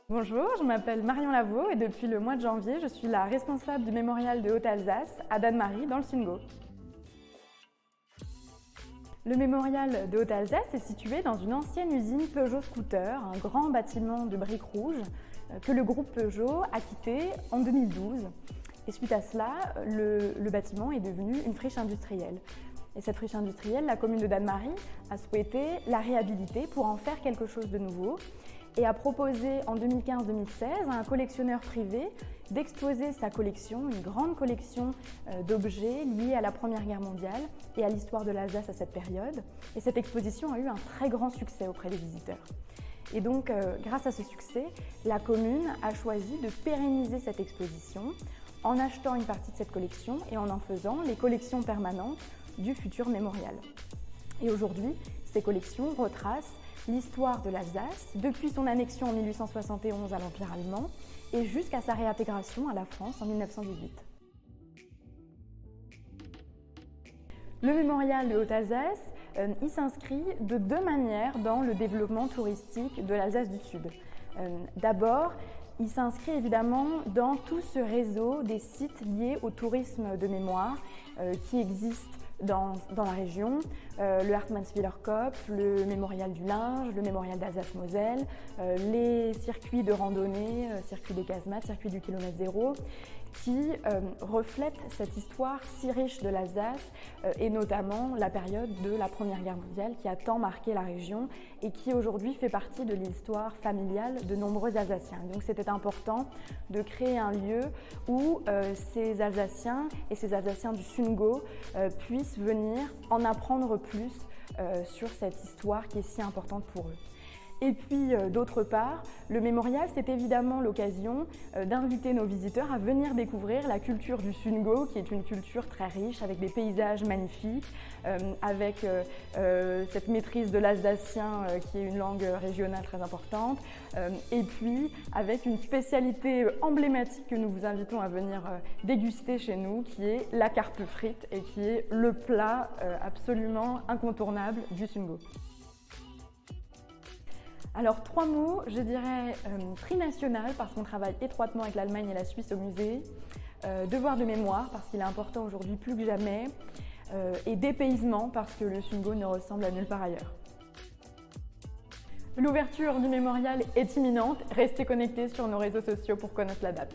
Bonjour, je m'appelle Marion Lavaux et depuis le mois de janvier, je suis la responsable du mémorial de Haute-Alsace à Dannemarie dans le Sundgau. Le mémorial de Haute-Alsace est situé dans une ancienne usine Peugeot Scooter, un grand bâtiment de briques rouges que le groupe Peugeot a quitté en 2012. Et suite à cela, le bâtiment est devenu une friche industrielle. Et cette friche industrielle, la commune de Dannemarie a souhaité la réhabiliter pour en faire quelque chose de nouveau et a proposé en 2015-2016 à un collectionneur privé d'exposer sa collection, une grande collection d'objets liés à la Première Guerre mondiale et à l'histoire de l'Alsace à cette période. Et cette exposition a eu un très grand succès auprès des visiteurs. Et donc, grâce à ce succès, la commune a choisi de pérenniser cette exposition en achetant une partie de cette collection et en faisant les collections permanentes du futur mémorial. Et aujourd'hui, ces collections retracent l'histoire de l'Alsace depuis son annexion en 1871 à l'Empire allemand et jusqu'à sa réintégration à la France en 1918. Le mémorial de Haute-Alsace, il s'inscrit de deux manières dans le développement touristique de l'Alsace du Sud. D'abord, il s'inscrit évidemment dans tout ce réseau des sites liés au tourisme de mémoire qui existent dans la région, le Hartmannswiller Kopf, le mémorial du linge, le mémorial d'Alsace-Moselle, les circuits de randonnée, circuit des casemates, circuit du kilomètre zéro, qui reflètent cette histoire si riche de l'Alsace et notamment la période de la Première Guerre mondiale qui a tant marqué la région et qui aujourd'hui fait partie de l'histoire familiale de nombreux Alsaciens. Donc c'était important de créer un lieu où ces Alsaciens et ces Alsaciens du Sundgau puissent venir en apprendre plus sur cette histoire qui est si importante pour eux. Et puis d'autre part, le mémorial, c'est évidemment l'occasion d'inviter nos visiteurs à venir découvrir la culture du Sundgau, qui est une culture très riche, avec des paysages magnifiques, avec cette maîtrise de l'alsacien qui est une langue régionale très importante, et puis avec une spécialité emblématique que nous vous invitons à venir déguster chez nous, qui est la carpe frite et qui est le plat absolument incontournable du Sundgau. Alors 3 mots, je dirais trinational parce qu'on travaille étroitement avec l'Allemagne et la Suisse au musée, devoir de mémoire parce qu'il est important aujourd'hui plus que jamais, et dépaysement parce que le Sundgau ne ressemble à nulle part ailleurs. L'ouverture du mémorial est imminente, restez connectés sur nos réseaux sociaux pour connaître la date.